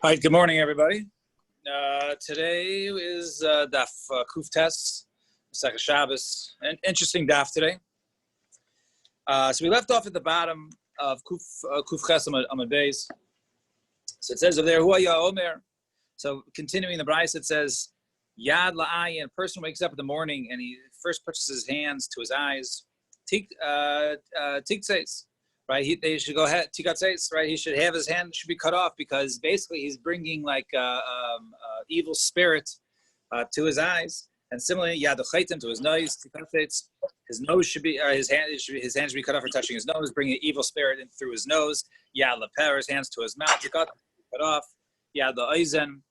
All right, good morning, everybody. Today is Daf Kuf Tes, Masechah Shabbos. An interesting Daf today. So we left off at the bottom of Kuf Ches Amud Beis. So it says over there, Hu Haya Omer. So continuing the Bryce, it says, Yad La'ayin. A person wakes up in the morning and he first puts his hands to his eyes. Tiktseis. Right, they should go ahead. Tikatzeis, right? He should have his hand should be cut off because basically he's bringing like evil spirit to his eyes, and similarly, yadachaitim to his nose. Tikatzeis, his nose should be his hand should be cut off for touching his nose, bringing evil spirit in through his nose. Yad leper, his hands to his mouth. Tikat, cut off. Yad leoizen,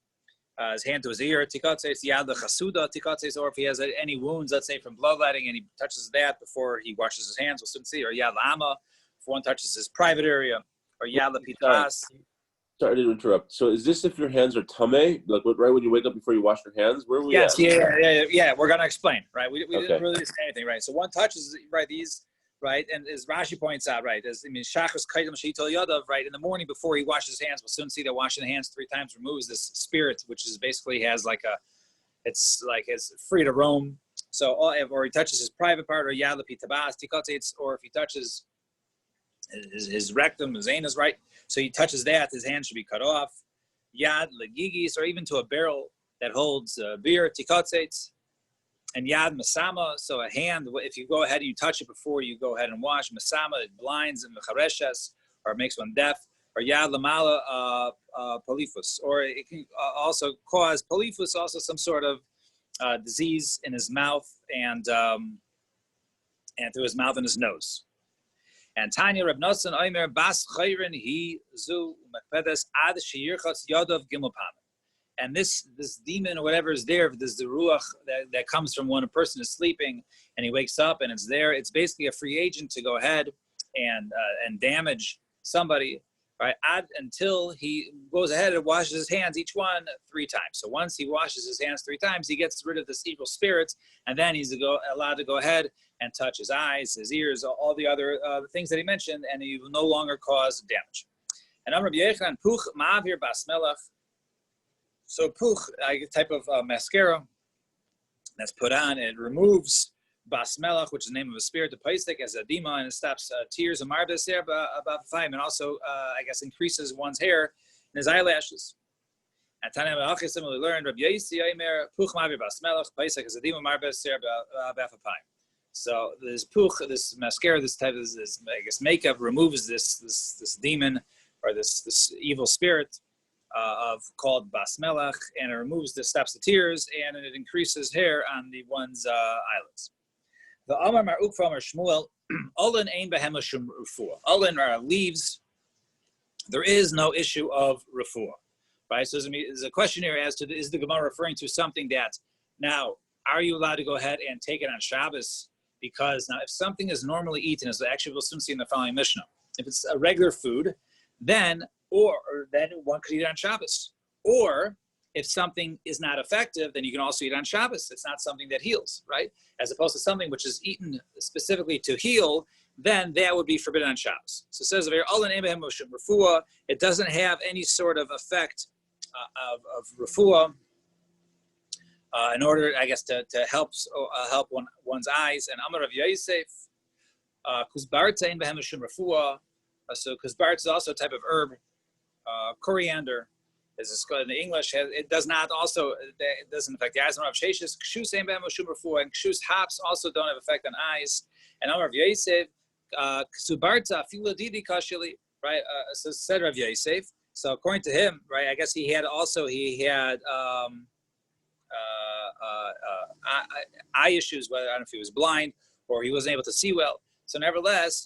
his hand to his ear. Tikatzeis. Yad lechasuda. Tikatzeis, or if he has any wounds, let's say from bloodletting, and he touches that before he washes his hands, we'll soon see. Or yad lama. If one touches his private area, or yad lepitas. Sorry to interrupt. So is this if your hands are tameh, like right when you wake up before you wash your hands? Where are we at? Yeah. We're going to explain, right? We didn't really say anything, right? So one touches, right, these, right, and as Rashi points out, right, shachas kaidim sheitol yadav, right, in the morning before he washes his hands, we'll soon see that washing the hands 3 times removes this spirit, which is basically has it's free to roam. So, or he touches his private part, or yad lepitabas, tikotzetz, or if he touches his rectum, his anus, right? So he touches that, his hand should be cut off. Yad legigis, or even to a barrel that holds beer, tikotzetz. And yad masama, so a hand, if you go ahead and you touch it before you go ahead and wash, masama, it blinds and mechareshes, or it makes one deaf. Or yad lamala polyphus, or it can also cause polyphus, also some sort of disease in his mouth and through his mouth and his nose. And Tanya Reb Nosson Omer Bas Chayrin He Zu Mekpedes Ad Sheyirchatz Yadav Gimel Pamim. And this demon or whatever is there, this the ruach that comes from when a person is sleeping and he wakes up and it's there. It's basically a free agent to go ahead and damage somebody, right? Until he goes ahead and washes his hands, each one 3 times. So once he washes his hands 3 times, he gets rid of this evil spirits, and then he's allowed to go ahead and touch his eyes, his ears, all the other things that he mentioned, and he will no longer cause damage. And Amr B'Yechlan, Puch Ma'avir Bas Melech. So Puch, a type of mascara that's put on, it removes Bas Melech, which is the name of a spirit, the Paistik, as a dima, and it stops tears and marvis there about 5, and also, I guess, increases one's hair and his eyelashes. And Tanya B'Achis similarly learned, Rabbi Yossi Omer, Puch Ma'avir Bas Melech, Paistik, as a dima, marvis there about 5. So this puch, this mascara, this type of this I guess makeup removes this demon or this evil spirit called Bas Melech, and it removes stops the tears, and it increases hair on the one's eyelids. The Amar Maruk from Shmuel, Olin ein behem shum refuah. Olin are leaves. There is no issue of refuah, right? So there's a question here as to is the Gemara referring to something that now are you allowed to go ahead and take it on Shabbos? Because now, if something is normally eaten, as actually we'll soon see in the following Mishnah, if it's a regular food, then one could eat it on Shabbos. Or if something is not effective, then you can also eat it on Shabbos. It's not something that heals, right? As opposed to something which is eaten specifically to heal, then that would be forbidden on Shabbos. So it says over here, it doesn't have any sort of effect of refuah. In order, I guess, to help one's eyes. And Amar of Yosef, kuzbarta in behem shum refuah. So kuzbarta is also a type of herb. Coriander, as it's called in the English, it doesn't affect the eyes. Amar of Sheshes, kshus ein behem shum refuah, and kshus hops also don't have effect on eyes. And Amar of Yosef, kuzbarta filo didi kashili, right? So said Rav Yosef. So according to him, right, I guess he had eye issues, whether I don't know if he was blind or he wasn't able to see well. So nevertheless,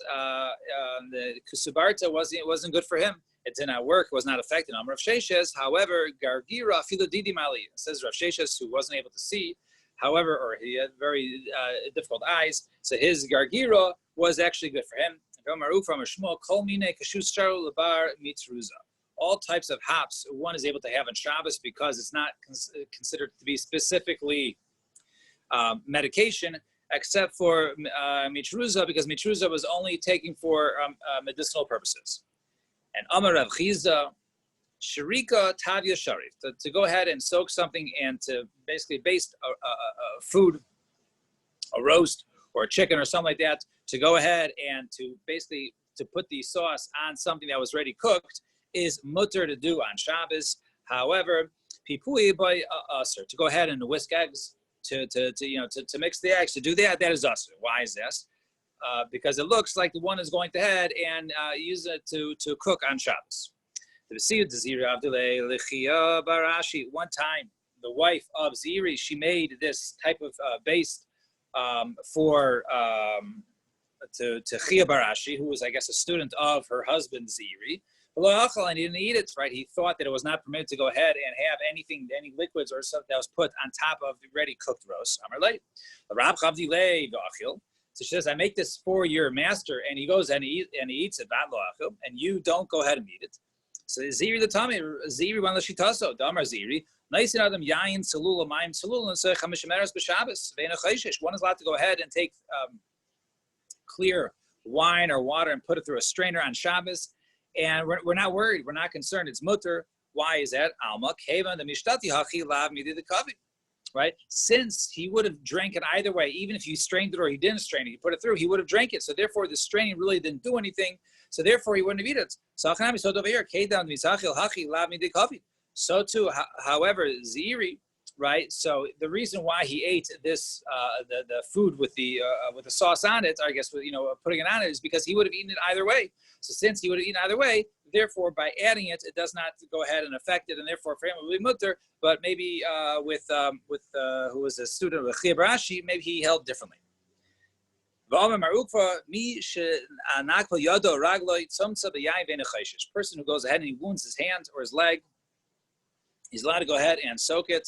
the kusubarta wasn't good for him. It did not work, was not effective. Amar Rav Sheshes, however, gargira filodidi mali, says Rav Sheshes, who wasn't able to see, however, or he had very difficult eyes, so his gargira was actually good for him. All types of hops one is able to have on Shabbos because it's not considered to be specifically medication, except for mitruza, because mitruza was only taken for medicinal purposes. And Amar Rav Chiza, Sharika Tavya Sharif, to go ahead and soak something and to basically baste a food, a roast or a chicken or something like that, to go ahead and to basically to put the sauce on something that was already cooked is mutter to do on Shabbos. However, pipui by usher, to go ahead and whisk eggs, to mix the eggs, to do that is usher. Why is this? Because it looks like the one is going to head and use it to cook on Shabbos. One time, the wife of Ziri, she made this type of base for to Chia Barashi, who was, I guess, a student of her husband Ziri. And he didn't eat it, right? He thought that it was not permitted to go ahead and have anything, any liquids or something that was put on top of the ready cooked roast. So she says, I make this for your master, and he goes and he eats it, and you don't go ahead and eat it. So Ziri the Tami, Ziri one Lashitaso, Damar Ziri, nice in Adam Yain, Salula, Maim, Salula, and Chamishameras B'Shabbos, one is allowed to go ahead and take clear wine or water and put it through a strainer on Shabbos, and we're not worried, we're not concerned. It's mutter. Why is that? Alma Keva the Mishtati Hachi Lav Midi the Kavi. Right? Since he would have drank it either way, even if he strained it or he didn't strain it, he put it through, he would have drank it. So therefore, the straining really didn't do anything. So therefore, he wouldn't have eaten it. So too, however, Ziri, right? So the reason why he ate this, the food with the sauce on it, I guess, putting it on it, is because he would have eaten it either way. So since he would have eaten either way, therefore, by adding it, it does not go ahead and affect it, and therefore, for him, it would be mutter. But maybe with who was a student of Chia Barashi, maybe he held differently. Person who goes ahead and he wounds his hand or his leg, he's allowed to go ahead and soak it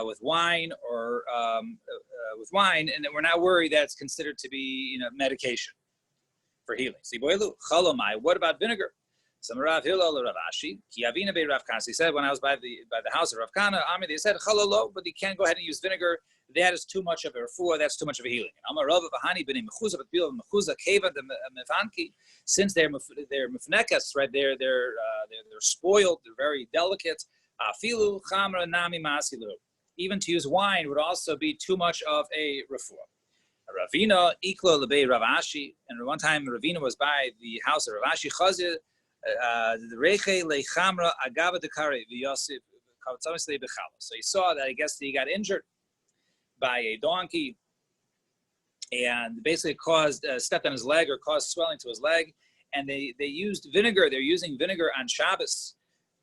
with wine or and we're not worried that it's considered to be medication for healing. What about vinegar? Some Rav Hillel or Rav Ashi, Kiavina be Rav Kana. He said when I was by the house of Rav Kana, they said chalalo, but you can't go ahead and use vinegar. That is too much of a refuah. That's too much of a healing. Since they're mefnekas, right? They're spoiled. They're very delicate. Afilu chamra nami masilu. Even to use wine would also be too much of a refuah. Ravina iklo lebei Rav Ashi, and one time Ravina was by the house of Rav Ashi Chazir. The Reche lechamra agava dekare v'yosef kavtzamis lebechala. So he saw that I guess he got injured by a donkey, and basically stepped on his leg or caused swelling to his leg. And they used vinegar. They're using vinegar on Shabbos.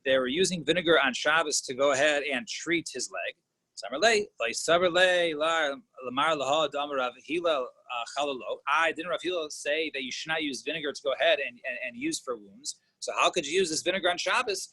They were using vinegar on Shabbos to go ahead and treat his leg. Didn't Rav Hillel say that you should not use vinegar to go ahead and use for wounds? So how could you use this vinegar on Shabbos?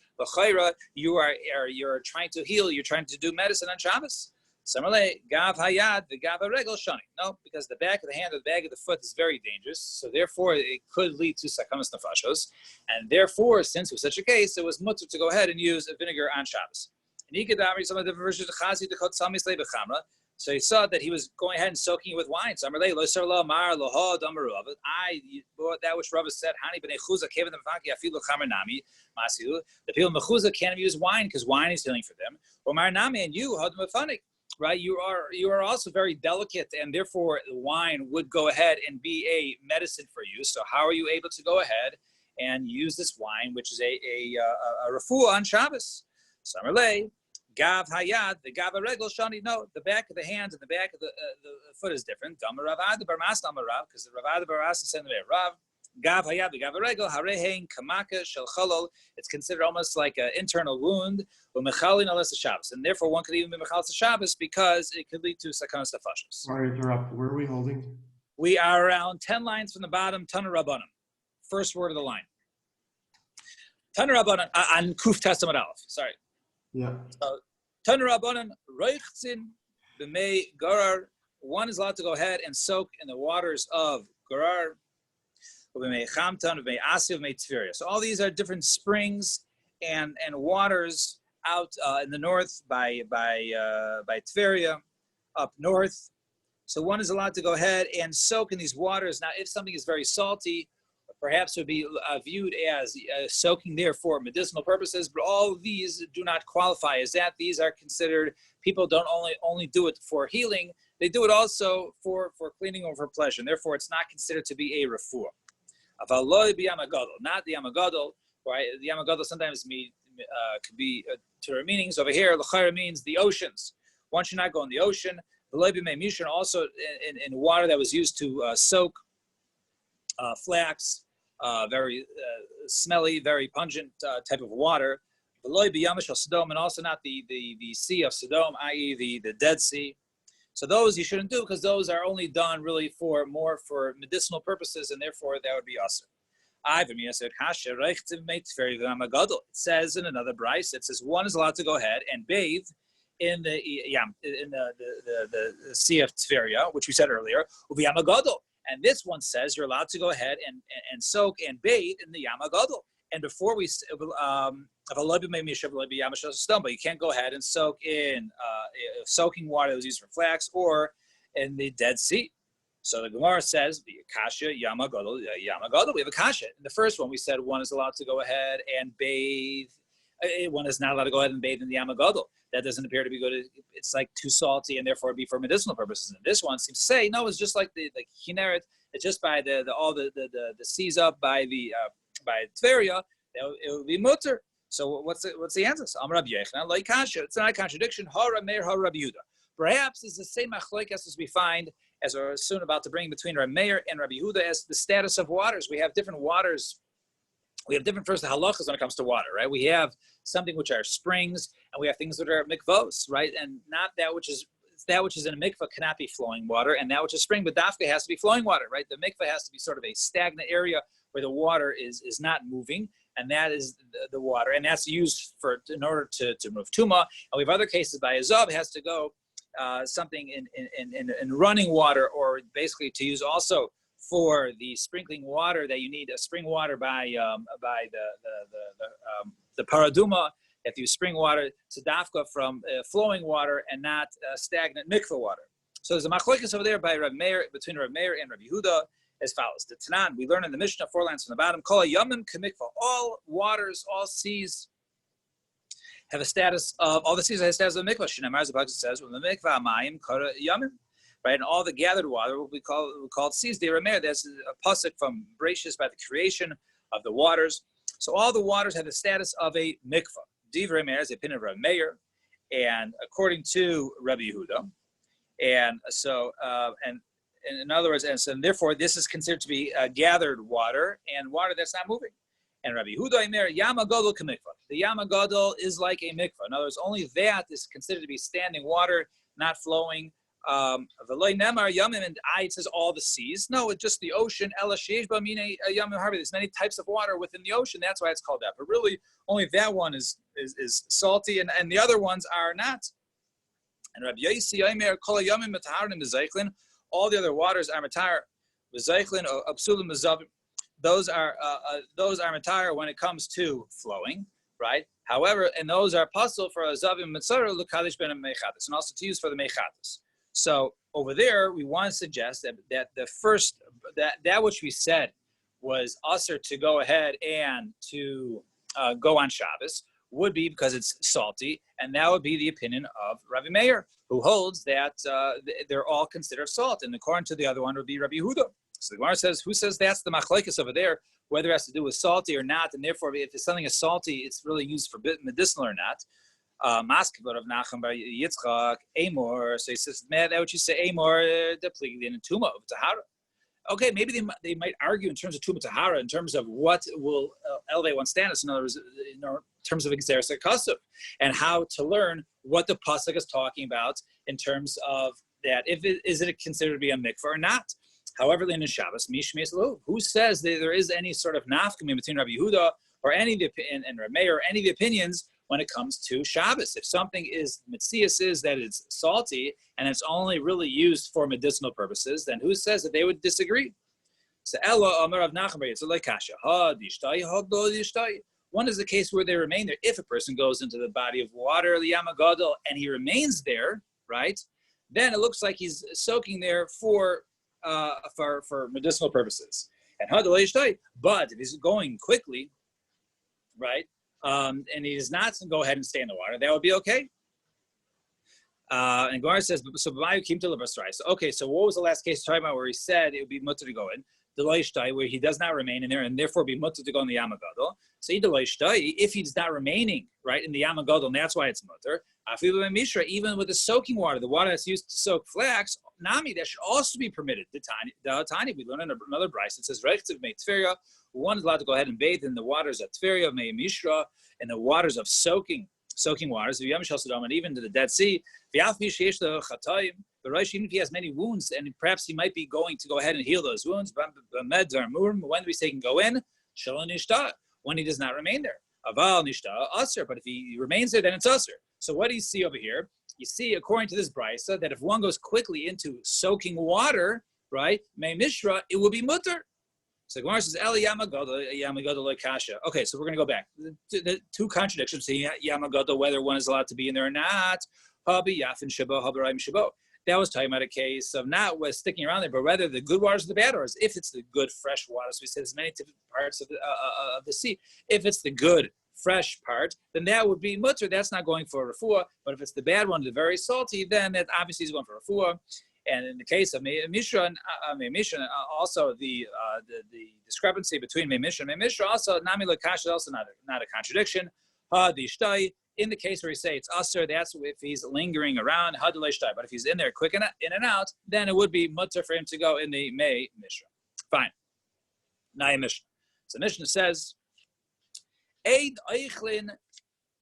You're trying to heal. You're trying to do medicine on Shabbos. Gav hayad v'gav haregel shani. No, because the back of the hand or the back of the foot is very dangerous. So therefore, it could lead to sakamas nefashos. And therefore, since it was such a case, it was mutter to go ahead and use a vinegar on Shabbos. So he saw that he was going ahead and soaking it with wine. So the which Rav said, the people in Mechuzah can't use wine because wine is healing for them. And you, right? You are also very delicate, and therefore wine would go ahead and be a medicine for you. So how are you able to go ahead and use this wine, which is a refuah on Shabbos? Samarlei. Gav hayad, the gav regel shani. No, the back of the hand and the back of the foot is different. Damar Ravad the barmas damar Rav, because the Ravad the barmas is sent to Rav. Gav hayad, the gav regel harehein kamaka shel chalol. It's considered almost like an internal wound. Umechalin alas Shabbos, and therefore one could even be mechal to Shabbos because it could lead to sakanas tafashos. Sorry to interrupt. Where are we holding? We are around 10 lines from the bottom. Tana Rabbanim, first word of the line. Tana Rabbanim on Kuf Testament Aleph. Sorry. Yeah. Tana Rabbanan Reichtzin b'mei Garar. One is allowed to go ahead and soak in the waters of Garar, b'mei Chamtan, b'mei Asiv, b'mei Tveria. So all these are different springs and waters out in the north by Tveria, up north. So one is allowed to go ahead and soak in these waters. Now, if something is very salty, perhaps would be viewed as soaking there for medicinal purposes, but all of these do not qualify as that. These are considered, people don't only do it for healing, they do it also for cleaning or for pleasure. And therefore, it's not considered to be a refuah. Not the Yamagadol, right? The Yamagadol sometimes could be to our meanings. Over here, l'chayra means the oceans. One should not go in the ocean. Also in water that was used to soak flax, very smelly, very pungent type of water. And also not the Sea of Sodom, i.e. the Dead Sea. So those you shouldn't do because those are only done really more for medicinal purposes, and therefore that would be awesome. It says in another bryce, it says one is allowed to go ahead and bathe in the Sea of Tveria, which we said earlier, and this one says you're allowed to go ahead and soak and bathe in the Yam HaGadol. And before we, but you can't go ahead and soak in soaking water that was used for flax or in the Dead Sea. So the Gemara says, Kasha, Yam HaGadol, we have a Kasha. In the first one, we said one is allowed to go ahead and bathe. One is not allowed to go ahead and bathe in the Yam HaGadol. That doesn't appear to be good. It's like too salty and therefore be for medicinal purposes. And this one seems to say, no, it's just like the Kinneret. It's just by all the seas up by Tveria, it would be mutter. So what's the answer? It's not a contradiction. Perhaps it's the same machlokes as we find, as we're soon about to bring between Rabbi Meir and Rabbi Yehuda, as the status of waters. We have different waters. We have different first halachas when it comes to water, right? We have something which are springs, and we have things that are mikvos, right? And not that which is in a mikvah cannot be flowing water, and that which is spring, but dafka has to be flowing water, right? The mikvah has to be sort of a stagnant area where the water is not moving, and that is the water, and that's used in order to remove tuma. And we have other cases by Azov, it has to go something in running water, or basically to use also for the sprinkling water that you need a spring water by the paraduma. If you spring water, tzedafka from flowing water and not stagnant mikvah water. So there's a machlokes over there by between Rabbi Meir and Rabbi Yehuda as follows. The Tanan, we learn in the Mishnah 4 lines from the bottom, Kol Yamim K'mikvah. All waters, all seas have a status of, all the seas have a status of mikvah. Shinamar Zabak says, when the mikvah amayim kara Yamim. Right, and all the gathered water will be called seas. The Rameir, that's a pasuk from Bereshis by the creation of the waters. So all the waters have the status of a mikvah. Div Rameir is the opinion of Rabbi Meir, and according to Rabbi Yehuda, and so and in other words, and so therefore this is considered to be gathered water and water that's not moving. And Rabbi Yehuda Omer Yam HaGadol k'mikvah. The Yam HaGadol is like a mikvah. In other words, only that is considered to be standing water, not flowing. It says all the seas. No, it's just the ocean. There's many types of water within the ocean. That's why it's called that. But really, only that one is salty, and the other ones are not. And Rabbi Yosi Omer Kol Yamim Metaharin Mezaychlin. All the other waters are Matar Mezaychlin or Absulim Mezavim. Those are Matar when it comes to flowing, right? However, and those are puzzle for Azavim Mitzara Lukadish Ben Mechatis, and also to use for the Mechatis. So over there, we want to suggest that the first that which we said was usher to go ahead and to go on Shabbos would be because it's salty, and that would be the opinion of Rabbi Meir, who holds that they're all considered salt, and according to the other one would be Rabbi Yehuda. So the Gemara says, who says that's the machlokes over there, whether it has to do with salty or not, and therefore if it's something is salty, it's really used for medicinal or not. Maskevot of Nachum Bar Yitzchak, Amor. So he says, man, that what you say, Amor, depleted in Tuma of Tahara. Okay, maybe they might argue in terms of Tuma Tahara, in terms of what will elevate one's status, in other words, in terms of Exeris Kasuf, and how to learn what the pasuk is talking about in terms of that. Is it considered to be a mikvah or not? However, in Shabbos, who says that there is any sort of nafkamim between Rabbi Yehuda or any of the and Rabbi Meir or any of the opinions when it comes to Shabbos? If something is mitzias is that it's salty and it's only really used for medicinal purposes, then who says that they would disagree? So Ella Amar of Nachum it's like kasha. One is the case where they remain there. If a person goes into the body of water, the Yam HaGadol, and he remains there, right? Then it looks like he's soaking there for medicinal purposes. But if he's going quickly, right, and he does not go ahead and stay in the water, that would be okay. And Gemara says, so okay, so what was the last case talking about where he said it would be mutter to go in? The loishtai, where he does not remain in there and therefore be mutter to go in the yamagadol. So if he's not remaining right in the yamagadol, and that's why it's mutter. Even with the soaking water, the water that's used to soak flax, nami, that should also be permitted. The tani, we learn in another brayse. It says one is allowed to go ahead and bathe in the waters of tferia, mei mishra, and the waters of soaking waters, and even to the Dead Sea. Even if he has many wounds, and perhaps he might be going to go ahead and heal those wounds, when we say he can go in, when he does not remain there. But if he remains there, then it's usher. So what do you see over here? You see, according to this brisa, that if one goes quickly into soaking water, right, mei mishra, it will be mutter. So Gemara says, Eli Yamagoda Kasha. Okay, so we're going to go back. The two contradictions to Yamagoda, whether one is allowed to be in there or not. Habi Yafin Shabo, Habarayim Shabo. That was talking about a case of not sticking around there, but rather the good waters or the bad waters. If it's the good fresh water, so we said there's many different parts of the sea. If it's the good fresh part, then that would be mutter. That's not going for refuah. But if it's the bad one, the very salty, then that obviously is going for refuah. And in the case of Mishra, also the discrepancy between Mishra and Mishra, also Nami Lakash is also not a contradiction. In the case where you say it's Asr, that's if he's lingering around, but if he's in there quick in and out, then it would be mutter for him to go in the Mishra. Fine. Naya Mishnah. So Mishnah says, Eid Eichlin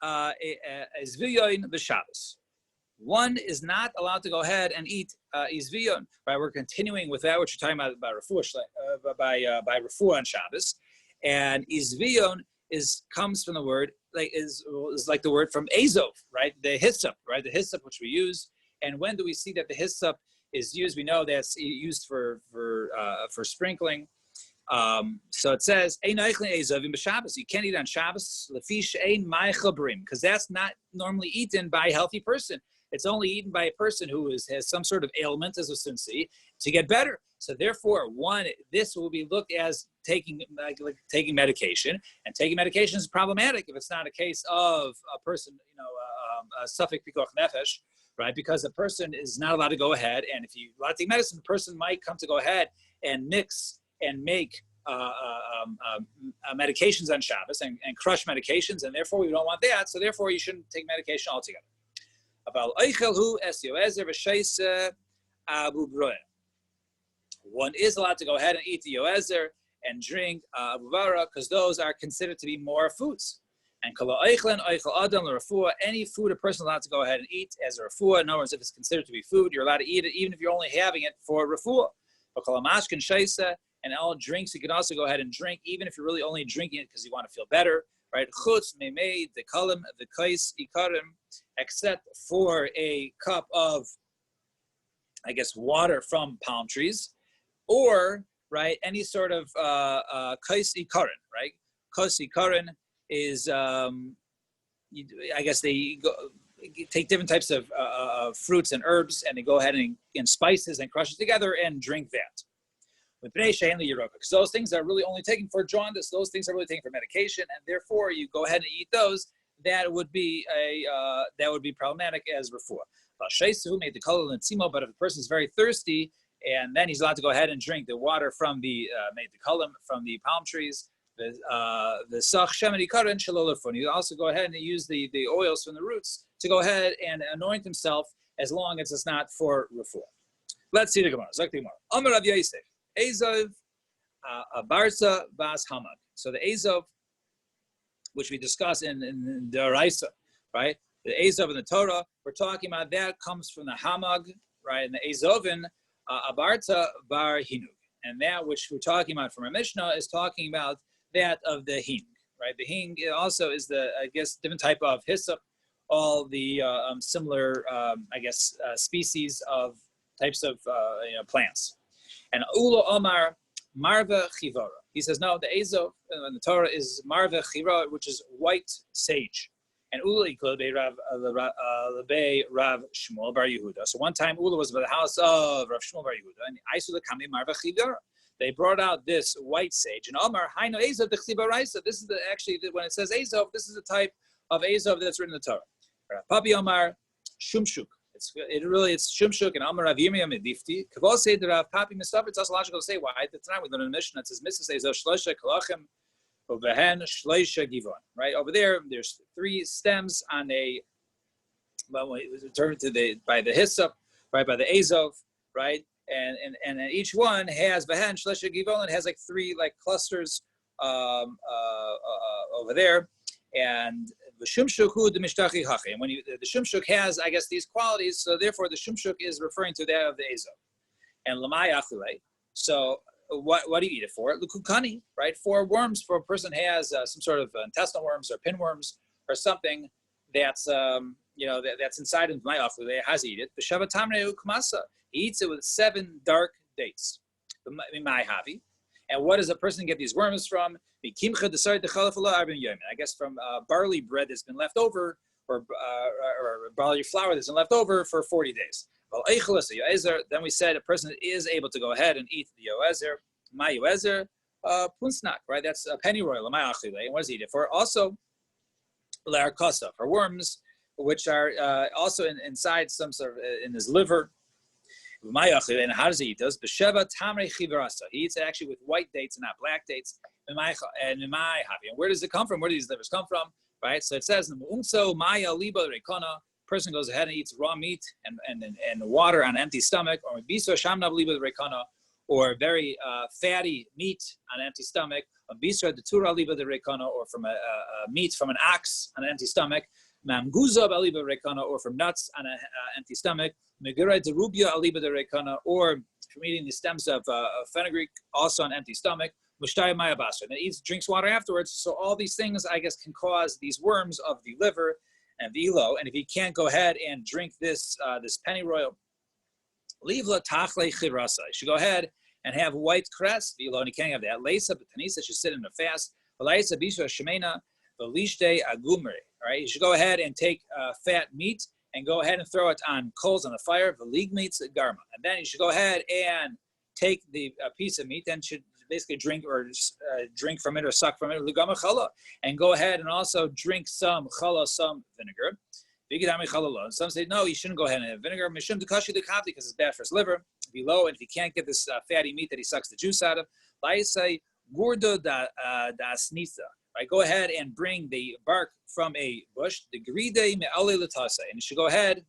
Izviyoin B'Shabbos. One is not allowed to go ahead and eat izviyon. Right, we're continuing with that, which you're talking about refuah, by refuah on Shabbos, and izviyon comes from the word is like the word from azov, right? The hyssop, right? The hyssop which we use. And when do we see that the hyssop is used? We know that's used for sprinkling. So it says, you can't eat on Shabbos, because that's not normally eaten by a healthy person. It's only eaten by a person who has some sort of ailment, as we'll see, to get better. So therefore, this will be looked as taking medication, and taking medication is problematic if it's not a case of a person, a suffix pikuach nefesh, right? Because a person is not allowed to go ahead, and if you allowed to take medicine, the person might come to go ahead and mix and make medications on Shabbos and crush medications, and therefore we don't want that. So therefore, you shouldn't take medication altogether. One is allowed to go ahead and eat the yoezer and drink abuvara because those are considered to be more foods. And any food a person is allowed to go ahead and eat as a refuah. In other words, if it's considered to be food, you're allowed to eat it even if you're only having it for refuah. And all drinks you can also go ahead and drink even if you're really only drinking it because you want to feel better. Right? Chutz meimei the kalim the kais ikarim, except for a cup of, water from palm trees, or right any sort of kais ikarin. Right? Kais ikarin is they take different types of fruits and herbs and they go ahead and spices and crush it together and drink that. Because those things are really only taken for jaundice, those things are really taken for medication, and therefore you go ahead and eat those. That would be problematic as refuah. But if the person is very thirsty, and then he's allowed to go ahead and drink the water from the from the palm trees, the sach shemen ikarin shalolafun. You also go ahead and use the oils from the roots to go ahead and anoint himself as long as it's not for refuah. Let's see the Gemara. Zok the Gemara. Amar Rav Yosef. Azov, Barsa, Bas Hamag. So the Azov, which we discuss in the Raisa, right? The Azov in the Torah, we're talking about that comes from the Hamag, right? And the Azovin, Abarta Bar Hinug. And that which we're talking about from our Mishnah is talking about that of the Hing, right? The Hing also is different type of hyssop, all the similar, species of types of plants. And Ula Omar Marva Chivara. He says, no, the Azov in the Torah is Marva Chivara, which is white sage. And Ula Iklebe Rav Shmuel Bar Yehuda. So one time Ula was by the house of Rav Shmuel Bar Yehuda, and I saw the Kami Marva Chivara. they brought out this white sage. And Amar, Haino Ezov, the Chliba Raisa. This is actually, when it says Ezov, this is the type of Ezov that's written in the Torah. Papi Amar, Shumshuk. It's Shumshuk and Amar Rav Yirmiyah Medifti. Kavol say that Rav Papi Mustafa, it's also logical to say why. At the time we learn in the Mishnah, it says, Mrs. Ezov Shlosha Kalachim, Ovehen Shleisha Givon. Right over there's 3 stems on a, well, it was determined by the hyssop, right, by the Ezov, right? And each one has Vahan Shlesha Givon, it has like 3 like clusters over there. And the Shumshuk hu the Mishtachi Hachi. And when the Shumshuk has, I guess, these qualities, so therefore the Shumshuk is referring to that of the Ezov. And Lamai Achule. So what do you eat it for? Lukukani, right? For worms, for a person has some sort of intestinal worms or pinworms or something that's that's inside of my Achule, has to eat it. The Shabbat Tamre Kumasa. He eats it with 7 dark dates. And what does a person get these worms from? I guess from barley bread that's been left over, or barley flour that's been left over for 40 days. Then we said a person is able to go ahead and eat the yoezer, my yoezer, punsnak, right? That's a pennyroyal, and what does he eat it for? Also, larkosa, for worms, which are also inside some sort of in his liver. And how does he eat those? He eats it actually with white dates and not black dates. And where does it come from? Where do these livers come from? Right? So it says, person goes ahead and eats raw meat and water on an empty stomach, or very fatty meat on an empty stomach, or from a meat from an ox on an empty stomach, or from nuts on an empty stomach, or from eating the stems of fenugreek, also on an empty stomach, and then eats, drinks water afterwards. So all these things, I guess, can cause these worms of the liver and the elo. And if you can't go ahead and drink this pennyroyal, leave la tachle chirasa. You should go ahead and have white cress. The elo, and you can't have that. Leisa betanisa should sit in a fast. Leisa bisha shemena velishte agumre. All right, you should go ahead and take fat meat and go ahead and throw it on coals on the fire. Velig meats garma, and then you should go ahead and take the piece of meat and should basically drink drink from it or suck from it, and go ahead and also drink some challah, some vinegar. Some say no, you shouldn't go ahead and have vinegar because it's bad for his liver. Below, and if he can't get this fatty meat that he sucks the juice out of, say gurdo da snitha. Right, go ahead and bring the bark from a bush, the gride me'ale latasa, and you should go ahead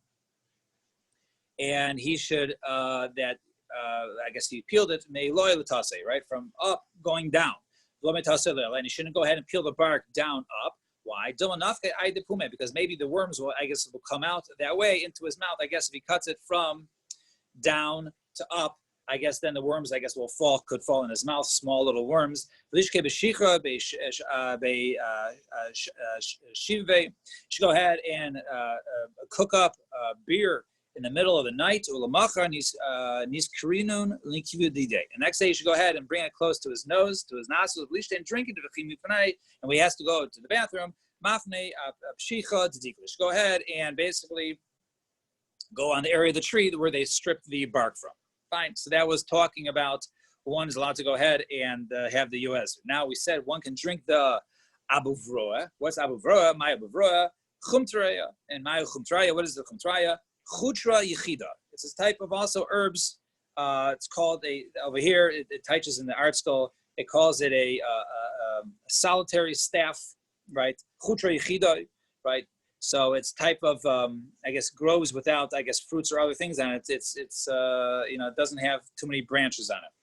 and he should I guess he peeled it me'aloy latase, right, from up going down. And you shouldn't go ahead and peel the bark down up. Why? Because maybe the worms will come out that way into his mouth. I guess if he cuts it from down to up, I guess then the worms, could fall in his mouth, small little worms. You should go ahead and cook up beer in the middle of the night. The next day you should go ahead and bring it close to his nose, to his nostrils, and drink it. And we has to go to the bathroom. You should go ahead and basically go on the area of the tree where they stripped the bark from. Fine. So that was talking about one is allowed to go ahead and have the yoezer. Now we said one can drink the abuvroa. What's abuvroa? My abuvroa. Chumtraya. And my chumtraya. What is the chumtraya? Chutra yichida. It's a type of also herbs. It's called over here, it teaches in the art school, it calls it a solitary staff, right? Chutra yichida, right? So it's type of, grows without, fruits or other things on it. It doesn't have too many branches on it.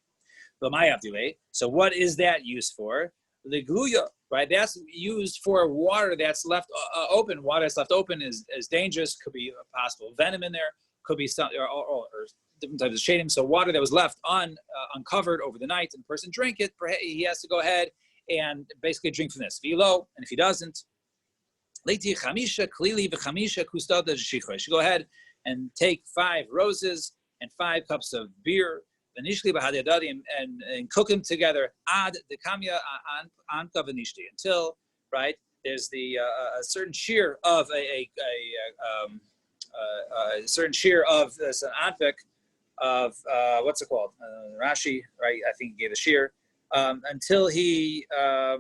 So what is that used for? The gluya, right? That's used for water that's left open. Water that's left open is dangerous. Could be a possible venom in there. Could be some or different types of shading. So water that was left uncovered over the night and the person drank it, he has to go ahead and basically drink from this. Vilo, and if he doesn't, you should go ahead and take 5 roses and 5 cups of beer, and cook them together ad the kamya anka v'nishti, until, right, there's the a certain shear of a certain shear of this anpik of what's it called? Rashi, right? I think he gave a shear until he. All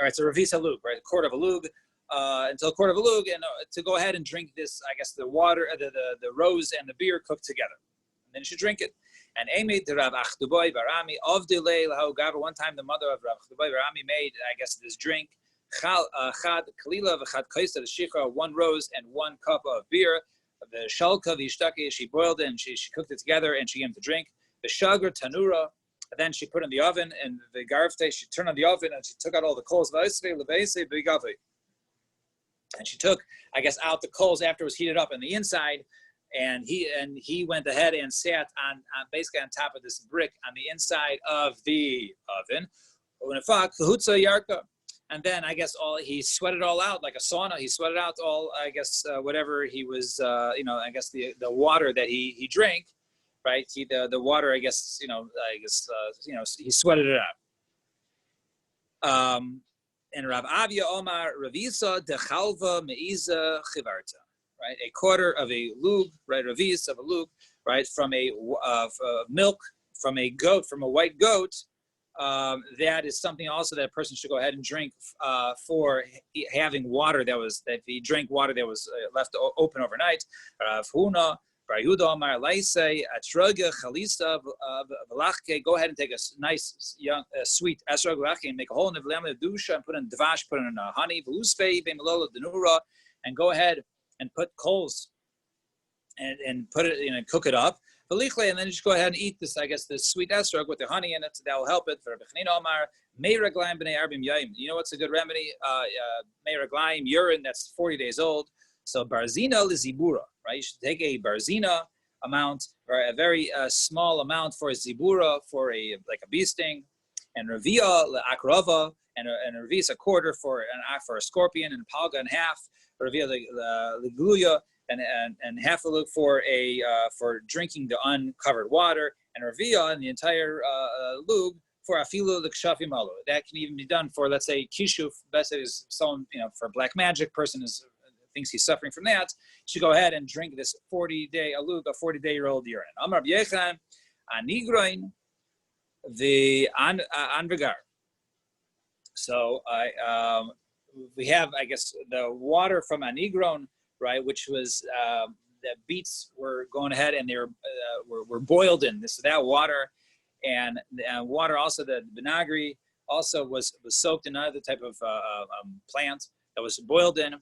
right, so Ravis Halug, right? A quart of a lug, until a quart of a lug, and to go ahead and drink this. I guess the water, the rose and the beer cooked together, and then you should drink it. And Amy de Rav Achduboy Barami of the Leil Gava. One time, the mother of Rav Achduboy Barami made, I guess, this drink. Chad Kalila v'chad kaisa the shikha, 1 rose and 1 cup of beer. The shalka v'ishtake, she boiled it and she cooked it together and she gave him to drink. The shagar tanura, then she put in the oven, and the garfte, she turned on the oven and she took out all the coals. And she took, I guess, out the coals after it was heated up on the inside. And he went ahead and sat on basically on top of this brick on the inside of the oven. And then I guess he sweated all out like a sauna. He sweated out all, I guess, whatever he was, I guess the water that he drank, right? The water, I guess, he sweated it out. And Rav Avia Omar Ravisa de Chalva Meiza Chivarta. Right, a quarter of a lug, right, ravis of a lug, right, from a milk from a goat, from a white goat. That is something also that a person should go ahead and drink for having water that he drank water that was left open overnight. Huna, Yehuda Amar Laisei Atraga Chalisa Velachke. Go ahead and take a nice young sweet esrog velachke and make a hole in the v'lam dusha and put in dvash, put in honey, v'luspei b'melola denura, and go ahead and put coals and put it in and cook it up. And then just go ahead and eat this, I guess, this sweet esrog with the honey in it. That will help it. You know what's a good remedy? Meiraglaim, urine that's 40 days old. So barzina lizibura, right? You should take a barzina amount, or a very small amount for a zibura, for a bee sting, and ravia akrava, and a ravis a quarter for a scorpion, and palga and half. Ravia the gluya, and half a lug for drinking the uncovered water, and ravia and the entire lug for afilu the kshafi malu. That can even be done for, let's say, kishuf. Best is someone, for black magic, person thinks he's suffering from that. Should go ahead and drink this 40-day alug, a 40-day-old urine. Amar b'yechan anigroin the anvegar. So we have, I guess, the water from Anigron, right, which was the beets were going ahead and they were boiled in that water, and water also, the vinagre also was soaked in another type of plant that was boiled in.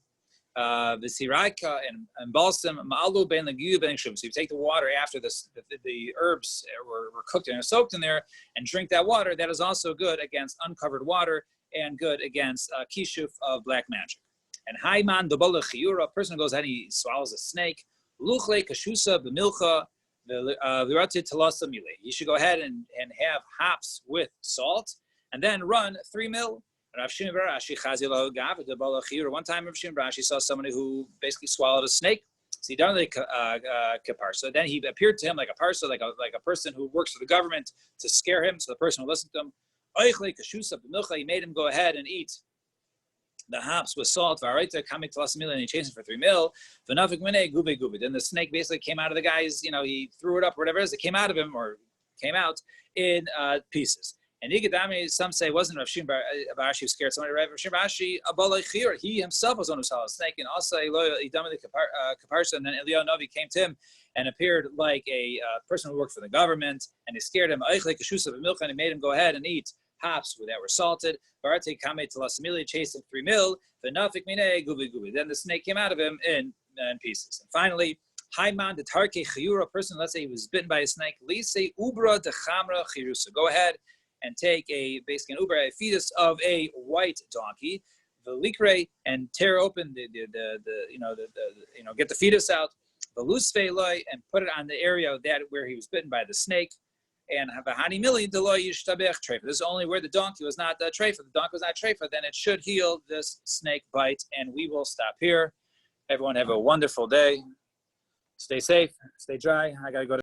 The siraika and balsam ma'alu ben lagu ben shum. So you take the water after the herbs were cooked and soaked in there, and drink that water. That is also good against uncovered water and good against kishuf of black magic. And Haiman Dobala Chiyura, a person who goes ahead and he swallows a snake. Luchle Kashusa B'milcha Virati Talasa Mile. You should go ahead and have hops with salt, and then run 3 mil. Rav Shimon bar Ashi Chazilo Gav Dobala Chiyura. One time Rav Shimon bar Ashi saw somebody who basically swallowed a snake. So he done like kaparsa. Then he appeared to him like a parsa, like a person who works for the government, to scare him. So the person who listened to him. He made him go ahead and eat the hops with salt. And he chased him for 3 mil. Then the snake basically came out of the guy's, he threw it up or whatever it is. It came out of him, or came out in pieces. And some say it wasn't Rav Shimon bar Ashi who scared somebody. Rav Shimon bar Ashi, he himself was on who saw a snake. And also and then Eliyahu Novi came to him and appeared like a person who worked for the government, and he scared him. And he made him go ahead and eat hops that were salted. Chased him 3 mil. Then the snake came out of him in pieces. And finally, Haiman the Tarke Chiyura, person, let's say he was bitten by a snake. Lise Ubra de Chamra Chirusa. Go ahead and take basically an Ubra, a fetus of a white donkey, the likre, and tear open get the fetus out, the loose loy, and put it on the area where he was bitten by the snake. And Havahani Mili Deloy Yishtabech Treifa. This is only where the donkey was not treifa. The donkey was not treifa, then it should heal this snake bite. And we will stop here. Everyone have a wonderful day. Stay safe, stay dry. I gotta go to